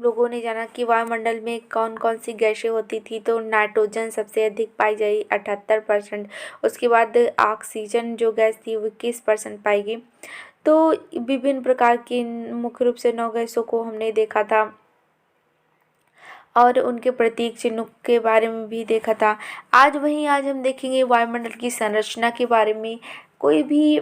लोगों ने जाना कि वायुमंडल में कौन कौन सी गैसें होती थी, तो नाइट्रोजन सबसे अधिक पाई गई 78%। उसके बाद ऑक्सीजन जो गैस थी वो 21% पाई गई। तो विभिन्न प्रकार की मुख्य रूप से 9 गैसों को हमने देखा था और उनके प्रतीक चिन्हों के बारे में भी देखा था। आज हम देखेंगे वायुमंडल की संरचना के बारे में। कोई भी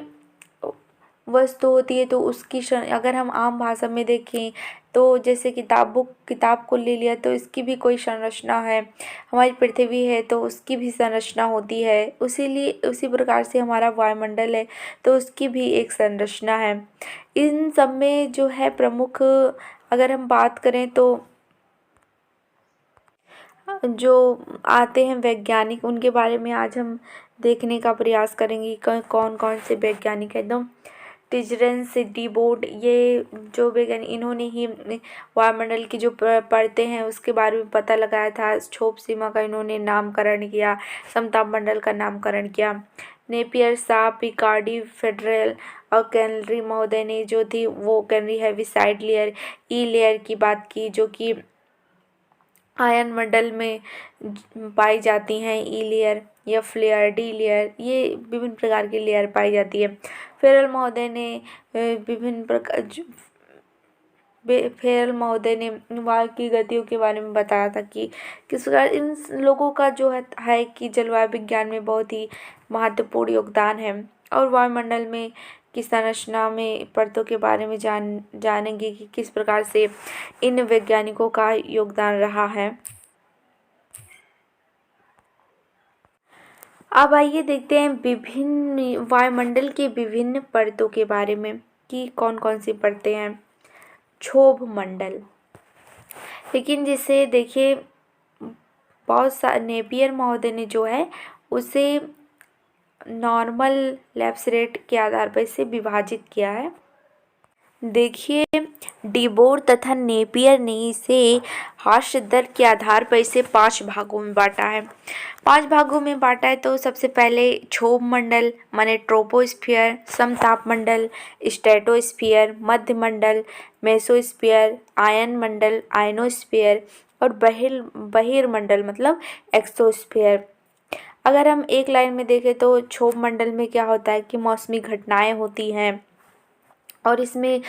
वस्तु होती है तो उसकी अगर हम आम भाषा में देखें तो जैसे किताब को ले लिया तो इसकी भी कोई संरचना है। हमारी पृथ्वी है तो उसकी भी संरचना होती है, उसी प्रकार से हमारा वायुमंडल है तो उसकी भी एक संरचना है। इन सब में जो है प्रमुख अगर हम बात करें तो जो आते हैं वैज्ञानिक, उनके बारे में आज हम देखने का प्रयास करेंगे कौन कौन से वैज्ञानिक हैं। तो टिजरेंस डीबोर्ड, ये जो वैज्ञानिक इन्होंने ही वायुमंडल की जो परतें हैं उसके बारे में पता लगाया था। क्षोभ सीमा का इन्होंने नामकरण किया, समताप का नामकरण किया। नेपियर, सा, पिकार्डी, फेडरल और कैनरी महोदय ने जो थी वो कैनरी हैविसाइड लेयर, ई लेयर की बात की, जो कि आयन मंडल में पाई जाती हैं। E layer, F layer, D layer, ये विभिन्न प्रकार की लेयर पाई जाती है। फेरल महोदय ने विभिन्न प्रकार फेरल महोदय ने वायु की गतियों के बारे में बताया था कि किस प्रकार इन लोगों का जो है कि जलवायु विज्ञान में बहुत ही महत्वपूर्ण योगदान है। और वायुमंडल में की संरचना में परतों के बारे में जानेंगे कि किस प्रकार से इन वैज्ञानिकों का योगदान रहा है। अब आइए देखते हैं विभिन्न वायुमंडल के विभिन्न परतों के बारे में कि कौन कौन सी परतें हैं। क्षोभ मंडल, लेकिन जिसे देखिए नेपियर महोदय ने जो है उसे नॉर्मल लैप्स रेट के आधार पर इसे विभाजित किया है। देखिए डीबोर तथा नेपियर ने इसे हास्य दर के आधार पर इसे 5 भागों में बांटा है। 5 भागों में बांटा है तो सबसे पहले क्षोभ मंडल माने ट्रोपोस्फियर, समताप मंडल, स्ट्रेटोस्फियर, मध्य मंडल, मेसोस्फियर, आयन मंडल, आयनोस्फियर और बहिर्मंडल मतलब एक्सोस्फियर। अगर हम एक लाइन में देखें तो क्षोभ मंडल में क्या होता है कि मौसमी घटनाएं होती हैं और इसमें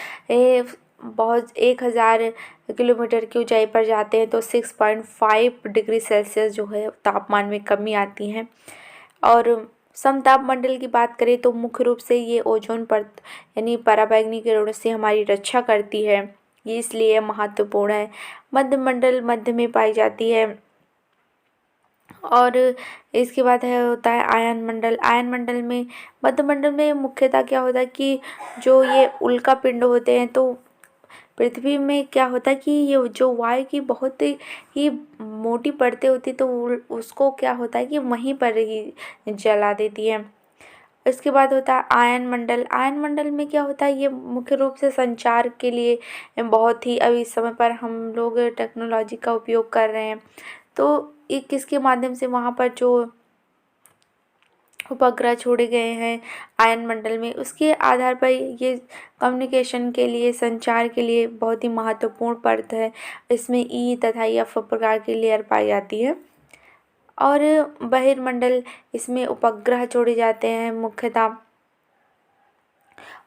बहुत 1000 किलोमीटर की ऊंचाई पर जाते हैं तो 6.5 डिग्री सेल्सियस जो है तापमान में कमी आती है। और समताप मंडल की बात करें तो मुख्य रूप से ये ओजोन परत यानी पराबैंगनी किरणों से हमारी रक्षा करती है, ये इसलिए महत्वपूर्ण है। मध्य मंडल मध्य में पाई जाती है। और इसके बाद होता है आयन मंडल। आयन मंडल में मध्य मंडल में मुख्यतः क्या होता है कि जो ये उल्का पिंड होते हैं तो पृथ्वी में क्या होता है कि ये जो वायु की बहुत ही मोटी परतें होती तो उसको क्या होता है कि वहीं पर ही जला देती है। इसके बाद होता है आयन मंडल। आयन मंडल में क्या होता है, ये मुख्य रूप से संचार के लिए बहुत ही अभी इस समय पर हम लोग टेक्नोलॉजी का उपयोग कर रहे हैं। तो ये किसके माध्यम से वहाँ पर जो उपग्रह छोड़े गए हैं आयन मंडल में, उसके आधार पर ये कम्युनिकेशन के लिए, संचार के लिए बहुत ही महत्वपूर्ण परत है। इसमें ई तथा एफ प्रकार की लेयर पाई जाती है। और बहिर्मंडल, इसमें उपग्रह छोड़े जाते हैं मुख्यतः,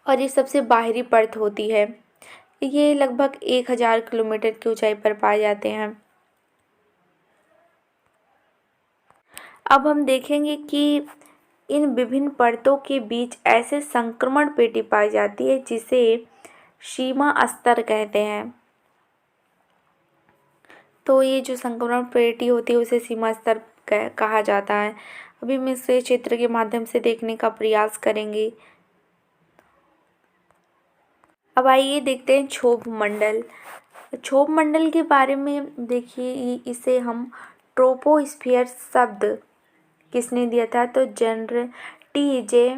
और ये सबसे बाहरी परत होती है। ये लगभग 1000 किलोमीटर की ऊंचाई पर पाए जाते हैं। अब हम देखेंगे कि इन विभिन्न परतों के बीच ऐसे संक्रमण पेटी पाई जाती है जिसे सीमा स्तर कहते हैं। तो ये जो संक्रमण पेटी होती है उसे सीमा स्तर कहा जाता है। अभी हम इसे चित्र के माध्यम से देखने का प्रयास करेंगे। अब आइए देखते हैं क्षोभ मंडल। क्षोभ मंडल के बारे में देखिए, इसे हम ट्रोपोस्फियर शब्द किसने दिया था, तो जनरल टी.जे.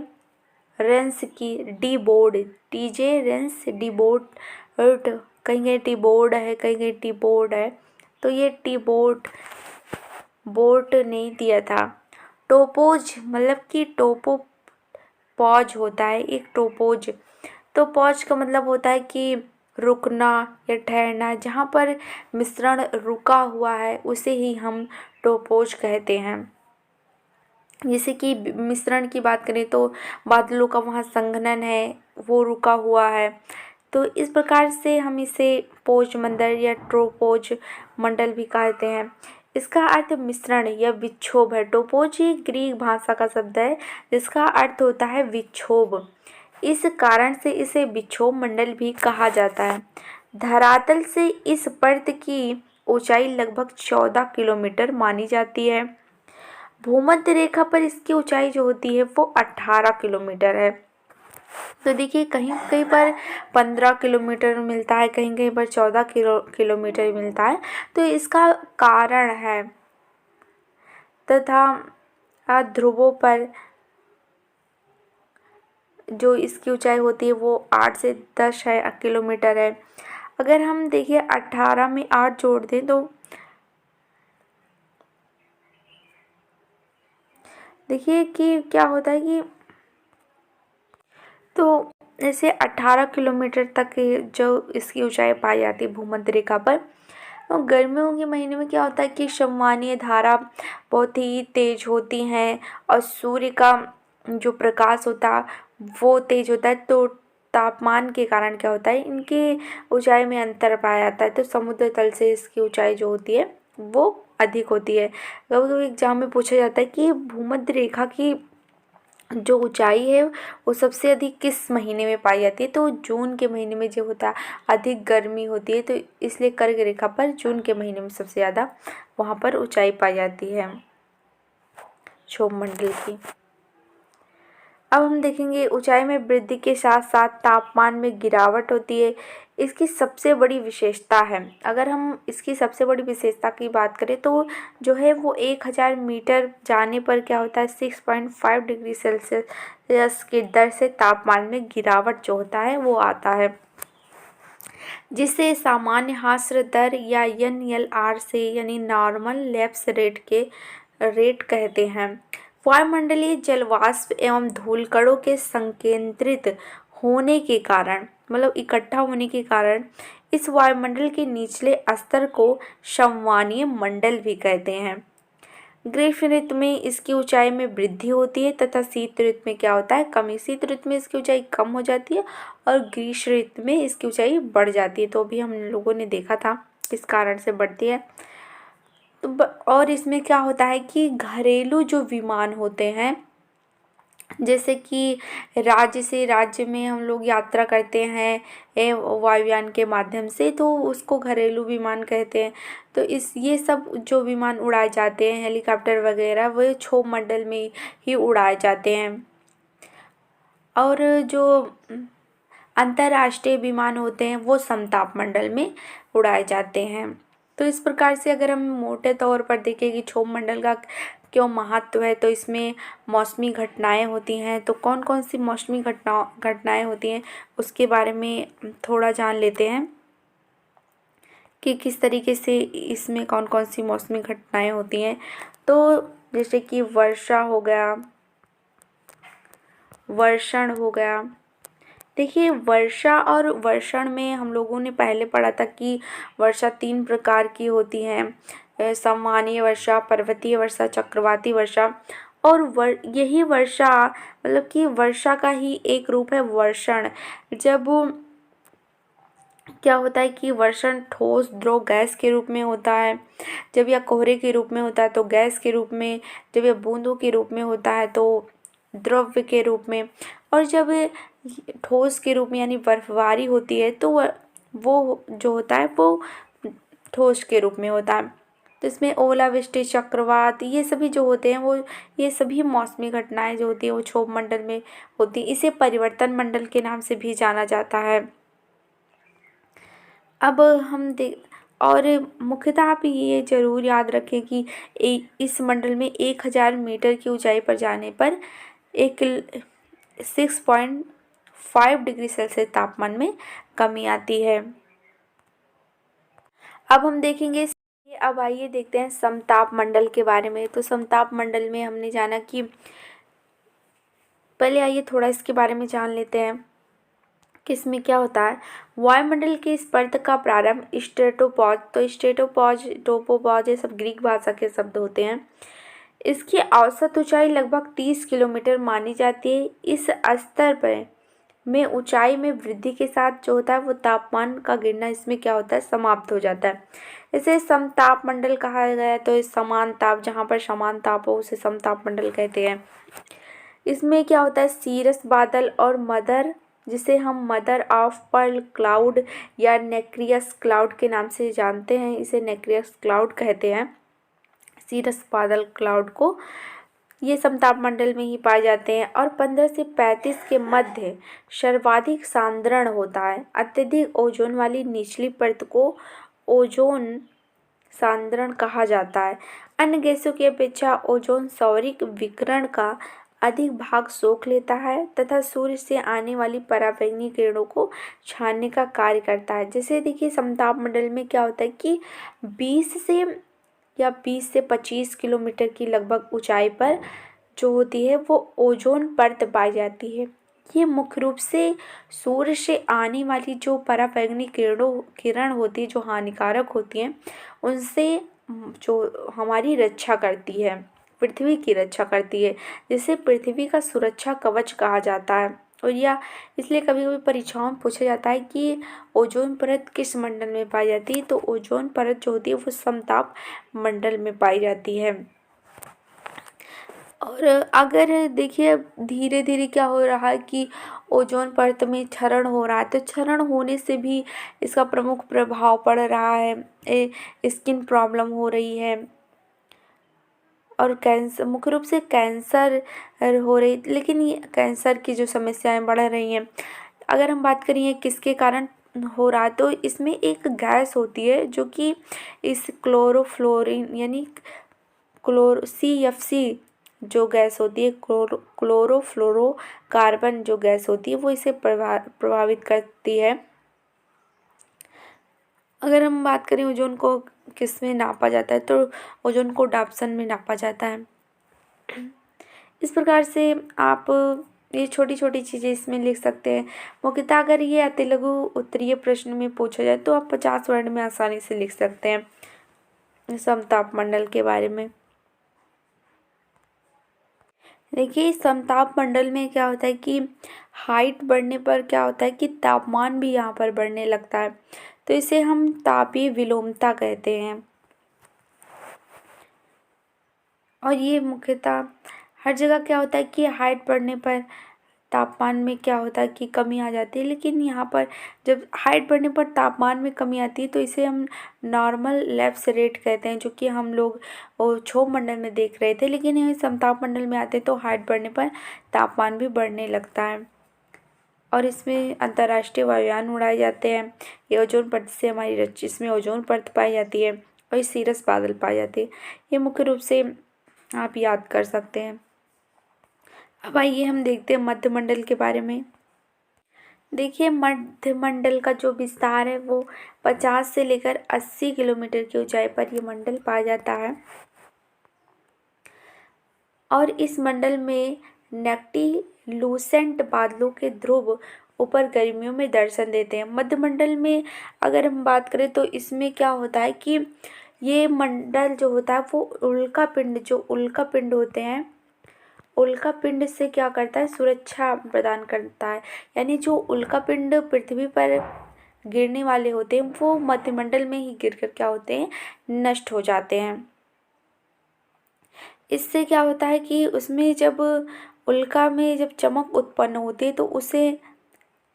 रेंस की टी.जे. रेंस डी बोर्ड, कहीं टी बोर्ड है कहीं टी बोर्ड है, तो ये टी बोर्ड ने दिया था। टोपोज मतलब कि टोपोपॉज होता है एक टोपोज। तो पॉज का मतलब होता है कि रुकना या ठहरना, जहाँ पर मिश्रण रुका हुआ है उसे ही हम ट्रोपोज कहते हैं। जैसे कि मिश्रण की बात करें तो बादलों का वहाँ संघनन है, वो रुका हुआ है। तो इस प्रकार से हम इसे पोज मंडल या ट्रोपोज मंडल भी कहते हैं। इसका अर्थ मिश्रण या विक्षोभ है। ट्रोपोज ये ग्रीक भाषा का शब्द है जिसका अर्थ होता है विक्षोभ। इस कारण से इसे विक्षोभ मंडल भी कहा जाता है। धरातल से इस पर्वत की ऊंचाई लगभग 14 किलोमीटर मानी जाती है। भूमध्य रेखा पर इसकी ऊंचाई जो होती है वो 18 किलोमीटर है। तो देखिए कहीं कहीं पर 15 किलोमीटर मिलता है, कहीं कहीं पर 14 किलोमीटर मिलता है। तो इसका कारण है तथा ध्रुवों पर जो इसकी ऊंचाई होती है वो 8 से 10 किलोमीटर है। अगर हम देखिए 18 में 8 जोड़ दें तो देखिए कि क्या होता है कि तो जैसे 18 किलोमीटर तक जो इसकी ऊंचाई पाई जाती है भूमध्य रेखा पर। और गर्मियों के महीने में क्या होता है कि शमवानीय धारा बहुत ही तेज होती हैं और सूर्य का जो प्रकाश होता है वो तेज होता है। तो तापमान के कारण क्या होता है इनकी ऊंचाई में अंतर पाया जाता है। तो समुद्र तल से इसकी ऊंचाई जो होती है वो अधिक होती है। कभी कभी एग्जाम में पूछा जाता है कि भूमध्य रेखा की जो ऊंचाई है वो सबसे अधिक किस महीने में पाई जाती है। तो जून के महीने में जो होता है अधिक गर्मी होती है, तो इसलिए कर्क रेखा पर जून के महीने में सबसे ज़्यादा वहाँ पर ऊंचाई पाई जाती है क्षोभ मंडल की। अब हम देखेंगे ऊंचाई में वृद्धि के साथ साथ तापमान में गिरावट होती है। इसकी सबसे बड़ी विशेषता है, अगर हम इसकी सबसे बड़ी विशेषता की बात करें तो जो है वो 1000 मीटर जाने पर क्या होता है 6.5 डिग्री सेल्सियस की दर से तापमान में गिरावट जो होता है वो आता है, जिसे सामान्य ह्रास दर या NLR से यानी नॉर्मल लैप्स रेट कहते हैं। वायुमंडलीय जलवाष्प एवं धूलकणों के संकेंद्रित होने के कारण मतलब इकट्ठा होने के कारण इस वायुमंडल के निचले स्तर को संवहनीय मंडल भी कहते हैं। ग्रीष्म ऋतु में इसकी ऊंचाई में वृद्धि होती है तथा शीत ऋतु में क्या होता है कमी। शीत ऋतु में इसकी ऊंचाई कम हो जाती है और ग्रीष्म ऋतु में इसकी ऊंचाई बढ़ जाती है। तो भी हम लोगों ने देखा था किस कारण से बढ़ती है। तो और इसमें क्या होता है कि घरेलू जो विमान होते हैं, जैसे कि राज्य से राज्य में हम लोग यात्रा करते हैं वायुयान के माध्यम से, तो उसको घरेलू विमान कहते हैं। तो ये सब जो विमान उड़ाए जाते हैं हेलीकॉप्टर वगैरह वो क्षोभ मंडल में ही उड़ाए जाते हैं। और जो अंतर्राष्ट्रीय विमान होते हैं वो समताप मंडल में उड़ाए जाते हैं। तो इस प्रकार से अगर हम मोटे तौर पर देखें कि क्षोभ मंडल का क्यों महत्व है, तो इसमें मौसमी घटनाएं होती हैं। तो कौन कौन सी मौसमी घटनाएं होती हैं उसके बारे में थोड़ा जान लेते हैं कि किस तरीके से इसमें कौन कौन सी मौसमी घटनाएं होती हैं। तो जैसे कि वर्षा हो गया, वर्षण हो गया। देखिए वर्षा और वर्षण में हम लोगों ने पहले पढ़ा था कि वर्षा 3 प्रकार की होती हैं, संवहनीय वर्षा, पर्वतीय वर्षा, चक्रवाती वर्षा। और यही वर्षा मतलब कि वर्षा का ही एक रूप है वर्षण। जब क्या होता है कि वर्षण ठोस द्रव गैस के रूप में होता है, जब यह कोहरे के रूप में होता है तो गैस के रूप में, जब यह बूंदों के रूप में होता है तो द्रव्य के रूप में, और जब ठोस के रूप में यानी बर्फबारी होती है तो वो जो होता है वो ठोस के रूप में होता है। तो इसमें ओलावृष्टि, चक्रवात, ये सभी जो होते हैं वो ये सभी मौसमी घटनाएं जो होती है वो क्षोभ मंडल में होती है। इसे परिवर्तन मंडल के नाम से भी जाना जाता है। अब हम देख और मुख्यतः आप ये ज़रूर याद रखें कि इस मंडल में 1000 मीटर की ऊंचाई पर जाने पर 6.5 डिग्री सेल्सियस तापमान में कमी आती है। अब हम देखेंगे, अब आइए देखते हैं समताप मंडल के बारे में। तो समताप मंडल में हमने जाना कि पहले आइए थोड़ा इसके बारे में जान लेते हैं इसमें क्या होता है, वायुमंडल के इस परत का प्रारंभ स्ट्रेटोपॉज, तो स्ट्रेटोपॉज, टोपोपॉज, ये सब ग्रीक भाषा के शब्द होते हैं। इसकी औसत ऊंचाई लगभग 30 किलोमीटर मानी जाती है। इस स्तर पर में ऊंचाई में वृद्धि के साथ जो होता है वो तापमान का गिरना इसमें क्या होता है, समाप्त हो जाता है। इसे समताप मंडल कहा गया है। तो इस समान ताप, जहाँ पर समान ताप हो उसे समताप मंडल कहते हैं। इसमें क्या होता है, सीरस बादल और मदर, जिसे हम मदर ऑफ पर्ल क्लाउड या नेक्रियस क्लाउड के नाम से जानते हैं, इसे नेक्रियस क्लाउड कहते हैं, सीरस बादल क्लाउड को। ये समताप मंडल में ही पाए जाते हैं और 15 से 35 के मध्य सर्वाधिक सांद्रण होता है। अत्यधिक ओजोन वाली निचली परत को ओजोन सांद्रण कहा जाता है। अन्य गैसों की अपेक्षा ओजोन सौरिक विकिरण का अधिक भाग सोख लेता है तथा सूर्य से आने वाली पराबैंगनी किरणों को छानने का कार्य करता है। जैसे देखिए समताप मंडल में क्या होता है कि 20 से 25 किलोमीटर की लगभग ऊंचाई पर जो होती है वो ओजोन परत पाई जाती है। ये मुख्य रूप से सूर्य से आने वाली जो पराबैंगनी किरण होती है, जो हानिकारक होती हैं, उनसे जो हमारी रक्षा करती है, पृथ्वी की रक्षा करती है, जिसे पृथ्वी का सुरक्षा कवच कहा जाता है। और या इसलिए कभी कभी परीक्षाओं में पूछा जाता है कि ओजोन परत किस मंडल में पाई जाती है, तो ओजोन परत जो होती है वो समताप मंडल में पाई जाती है। और अगर देखिए धीरे धीरे क्या हो रहा है कि ओजोन परत में क्षरण हो रहा है, तो क्षरण होने से भी इसका प्रमुख प्रभाव पड़ रहा है, स्किन प्रॉब्लम हो रही है और कैंसर, मुख्य रूप से कैंसर हो रही, लेकिन ये कैंसर की जो समस्याएं बढ़ रही हैं। अगर हम बात करें किसके कारण हो रहा है, तो इसमें एक गैस होती है जो कि इस क्लोरोफ्लोरिन यानी CFC जो गैस होती है, क्लोरोफ्लोरोकार्बन जो गैस होती है, वो इसे प्रभावित करती है। अगर हम बात करें ओजोन को किस में नापा जाता है, तो ओजोन को डाप्सन में नापा जाता है। इस प्रकार से आप ये छोटी छोटी चीज़ें इसमें लिख सकते हैं। मुख्यतः अगर ये अति लघु उत्तरीय प्रश्न में पूछा जाए तो आप 50 वर्ड में आसानी से लिख सकते हैं समताप मंडल के बारे में। देखिए समताप मंडल में क्या होता है कि हाइट बढ़ने पर क्या होता है कि तापमान भी यहाँ पर बढ़ने लगता है, तो इसे हम तापीय विलोमता कहते हैं। और ये मुख्यतः हर जगह क्या होता है कि हाइट बढ़ने पर तापमान में क्या होता है कि कमी आ जाती है, लेकिन यहाँ पर जब हाइट बढ़ने पर तापमान में कमी आती है तो इसे हम नॉर्मल लैप्स रेट कहते हैं, जो कि हम लोग क्षोभ मंडल में देख रहे थे। लेकिन यह समताप मंडल में आते तो हाइट बढ़ने पर तापमान भी बढ़ने लगता है और इसमें अंतर्राष्ट्रीय वायुयान उड़ाए जाते हैं। ये ओजोन परत से हमारी इसमें ओजोन परत पाई जाती है और सीरस बादल पाए जाते हैं। ये मुख्य रूप से आप याद कर सकते हैं। अब आइए हम देखते हैं मध्य मंडल के बारे में। देखिए मध्य मंडल का जो विस्तार है वो 50 से लेकर 80 किलोमीटर की ऊंचाई पर ये मंडल पाया जाता है और इस मंडल में नेक्टिलूसेंट बादलों के ध्रुव ऊपर गर्मियों में दर्शन देते हैं। मध्य मंडल में अगर हम बात करें तो इसमें क्या होता है कि ये मंडल जो होता है वो उल्का पिंड होते हैं, उल्का पिंड से क्या करता है, सुरक्षा प्रदान करता है। यानी जो उल्का पिंड पृथ्वी पर गिरने वाले होते हैं वो मध्यमंडल में ही गिरकर क्या होते हैं, नष्ट हो जाते हैं। इससे क्या होता है कि उसमें जब उल्का में जब चमक उत्पन्न होती है तो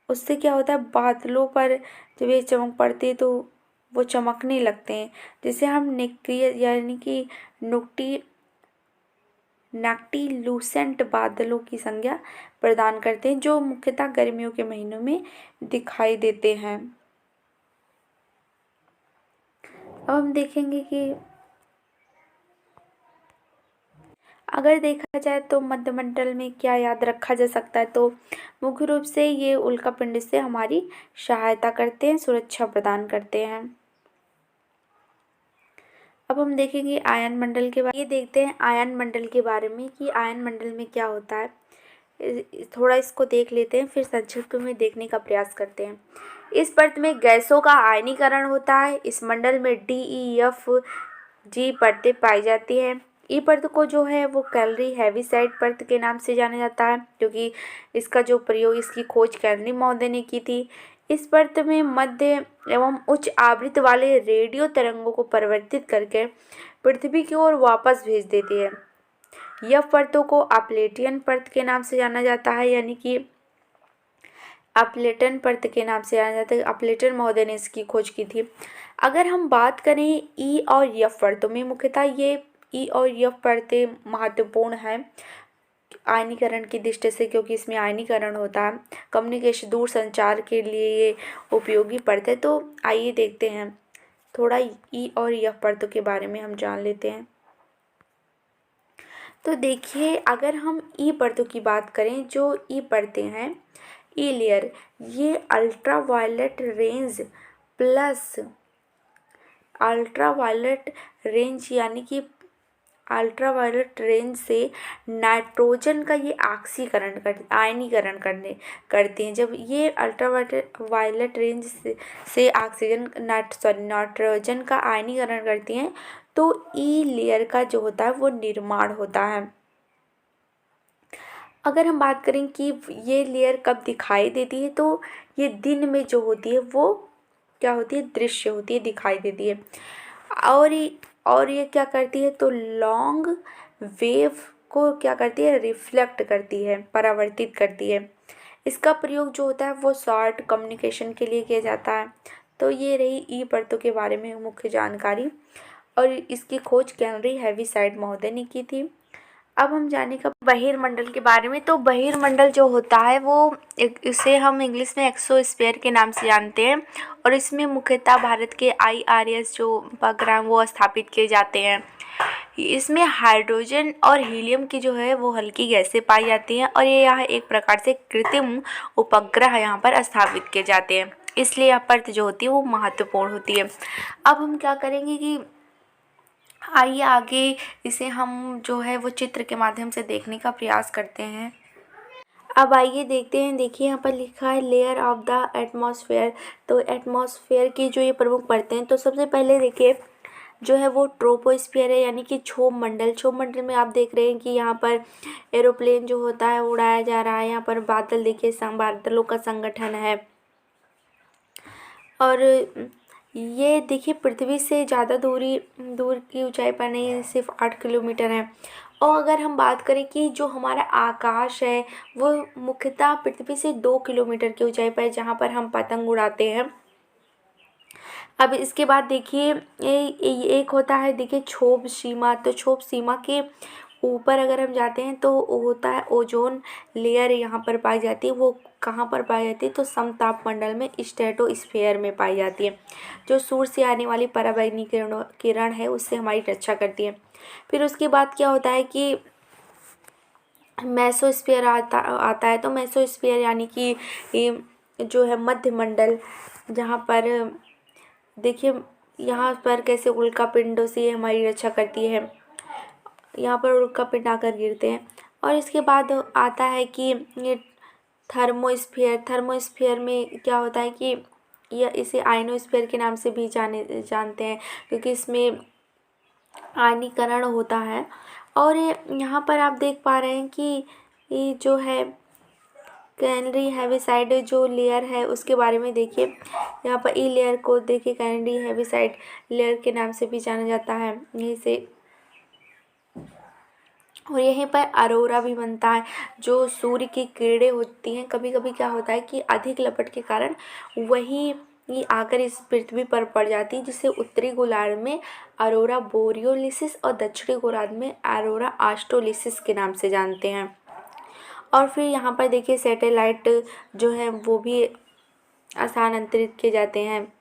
उससे क्या होता है, बादलों पर जब ये चमक पड़ती है तो वो चमकने लगते हैं, जिसे हम निक्रिय यानी कि नेक्टिलूसेंट बादलों की संज्ञा प्रदान करते हैं, जो मुख्यतः गर्मियों के महीनों में दिखाई देते हैं। अब हम देखेंगे कि अगर देखा जाए तो मध्यमंडल में क्या याद रखा जा सकता है, तो मुख्य रूप से ये उल्कापिंड से हमारी सहायता करते हैं, सुरक्षा प्रदान करते हैं। अब हम देखेंगे आयन मंडल के बारे में। ये देखते हैं आयन मंडल के बारे में कि आयन मंडल में क्या होता है। थोड़ा इसको देख लेते हैं, फिर संक्षिप्त में देखने का प्रयास करते हैं। इस परत में गैसों का आयनीकरण होता है। इस मंडल में डी, ई, एफ, जी परतें पाई जाती हैं। ई परत को जो है वो कैलोरी हेविसाइड परत के नाम से जाना जाता है, क्योंकि इसका जो प्रयोग, इसकी खोज कैलोरी महोदय ने की थी। इस परत में मध्य एवं उच्च आवृत्ति वाले रेडियो तरंगों को परिवर्तित करके पृथ्वी की ओर वापस भेज देती है। यह परतों को अपलेटियन परत के नाम से जाना जाता है, यानी कि अपलेटन परत के नाम से जाना जाता है। अपलेटन महोदय ने इसकी खोज की थी। अगर हम बात करें ई और एफ परतों में, मुख्यतः ये ई और एफ परतें महत्वपूर्ण हैं आयनीकरण की दृष्टि से, क्योंकि इसमें आयनीकरण होता है। कम्युनिकेशन, दूर संचार के लिए ये उपयोगी परत है। तो आइए देखते हैं, थोड़ा ई और एफ परतों के बारे में हम जान लेते हैं। तो देखिए, अगर हम ई परतों की बात करें, जो ई परतें हैं, ई लेयर, ये ultraviolet range plus ultraviolet range, यानी कि अल्ट्रावायलेट रेंज से नाइट्रोजन का ये आयनीकरण करती हैं। जब ये अल्ट्रावायलेट रेंज से नाइट्रोजन का आयनीकरण करती हैं, तो ई लेयर का जो होता है वो निर्माण होता है। अगर हम बात करें कि ये लेयर कब दिखाई देती है, तो ये दिन में जो होती है वो क्या होती है, दृश्य होती है, दिखाई देती है। और ये क्या करती है, तो लॉन्ग वेव को क्या करती है, रिफ्लेक्ट करती है, परावर्तित करती है। इसका प्रयोग जो होता है वो शॉर्ट कम्युनिकेशन के लिए किया जाता है। तो ये रही ई परतों के बारे में मुख्य जानकारी, और इसकी खोज कैलोरी हेविसाइड महोदय ने की थी। अब हम जानेगा बहिर्मंडल के बारे में। तो बहिर्मंडल जो होता है वो इसे हम इंग्लिश में एक्सोस्फीयर के नाम से जानते हैं, और इसमें मुख्यतः भारत के IRS जो उपग्रह वो स्थापित किए जाते हैं। इसमें हाइड्रोजन और हीलियम की जो है वो हल्की गैसें पाई जाती हैं, और ये यहाँ एक प्रकार से कृत्रिम उपग्रह यहाँ पर स्थापित किए जाते हैं, इसलिए यह परत जो होती है वो महत्वपूर्ण होती है। अब हम क्या करेंगे कि आइए आगे इसे हम जो है वो चित्र के माध्यम से देखने का प्रयास करते हैं। अब आइए देखते हैं। देखिए, यहाँ पर लिखा है लेयर ऑफ द एटमॉस्फेयर। तो एटमॉस्फेयर की जो ये प्रमुख परतें हैं, तो सबसे पहले देखिए जो है वो ट्रोपोस्फियर है, यानी कि क्षोभ मंडल। क्षोभ मंडल में आप देख रहे हैं कि यहाँ पर एरोप्लेन जो होता है उड़ाया जा रहा है। यहाँ पर बादल देखिए, बादलों का संगठन है, और ये देखिए पृथ्वी से ज़्यादा दूर की ऊंचाई पर नहीं है, सिर्फ 8 किलोमीटर है। और अगर हम बात करें कि जो हमारा आकाश है वो मुख्यतः पृथ्वी से 2 किलोमीटर की ऊंचाई पर है, जहाँ पर हम पतंग उड़ाते हैं। अब इसके बाद देखिए एक होता है, देखिए क्षोभ सीमा। तो क्षोभ सीमा के ऊपर अगर हम जाते हैं तो होता है ओजोन लेयर, यहाँ पर पाई जाती है। वो कहाँ पर पाई जाती है, तो समताप मंडल में, स्ट्रेटोस्फेयर में पाई जाती है, जो सूर्य से आने वाली पराबैंगनी किरण है उससे हमारी रक्षा करती है। फिर उसके बाद क्या होता है कि मेसोस्फीयर आता है। तो मेसोस्फीयर यानी कि जो है मध्य मंडल, जहाँ पर देखिए यहाँ पर कैसे उल्का पिंडों से हमारी रक्षा करती है, यहाँ पर उल्का पिंड आकर गिरते हैं। और इसके बाद आता है कि ये थर्मोस्फीयर में क्या होता है कि यह इसे आयनोस्फीयर के नाम से भी जानते हैं, क्योंकि इसमें आयनीकरण होता है। और यहाँ पर आप देख पा रहे हैं कि ये जो है कैलोरी हेविसाइड जो लेयर है उसके बारे में देखिए। यहाँ पर ई लेयर को देखिए कैलोरी हेविसाइड लेयर के नाम से भी जाना जाता है यहीं से। और यहीं पर अरोरा भी बनता है, जो सूर्य की किरणें होती हैं। कभी कभी क्या होता है कि अधिक लपट के कारण वही आकर इस पृथ्वी पर पड़ जाती है, जिसे उत्तरी गोलार्ध में अरोरा बोरियोलिसिस और दक्षिणी गोलार्ध में अरोरा ऑस्ट्रेलिसिस के नाम से जानते हैं। और फिर यहाँ पर देखिए सैटेलाइट जो है वो भी स्थानांतरित किए जाते हैं।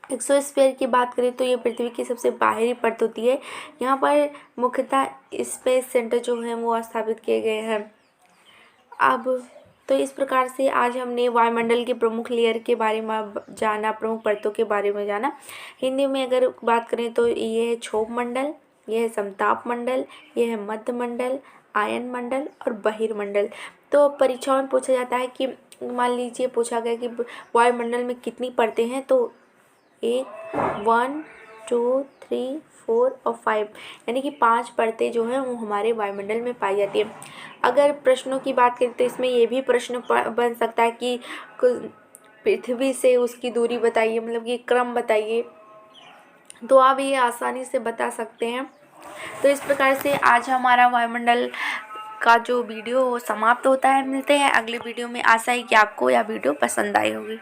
एक्सोस्फीयर की बात करें तो ये पृथ्वी की सबसे बाहरी परत होती है। यहाँ पर मुख्यतः स्पेस सेंटर जो है वो स्थापित किए गए हैं। अब तो इस प्रकार से आज हमने वायुमंडल के प्रमुख लेयर के बारे में जाना, प्रमुख परतों के बारे में जाना। हिंदी में अगर बात करें तो ये है क्षोभ मंडल, ये है समताप मंडल, ये है मध्य मंडल, आयन मंडल और बहिर्मंडल। तो परीक्षाओं में पूछा जाता है कि मान लीजिए पूछा गया कि वायुमंडल में कितनी परतें हैं, तो 1 2 3 4 और 5 यानी कि 5 परतें जो हैं वो हमारे वायुमंडल में पाई जाती है। अगर प्रश्नों की बात करें तो इसमें ये भी प्रश्न बन सकता है कि पृथ्वी से उसकी दूरी बताइए, मतलब कि क्रम बताइए, तो आप ये आसानी से बता सकते हैं। तो इस प्रकार से आज हमारा वायुमंडल का जो वीडियो समाप्त होता है। मिलते हैं अगले वीडियो में। आशा है कि आपको यह वीडियो पसंद आई होगी।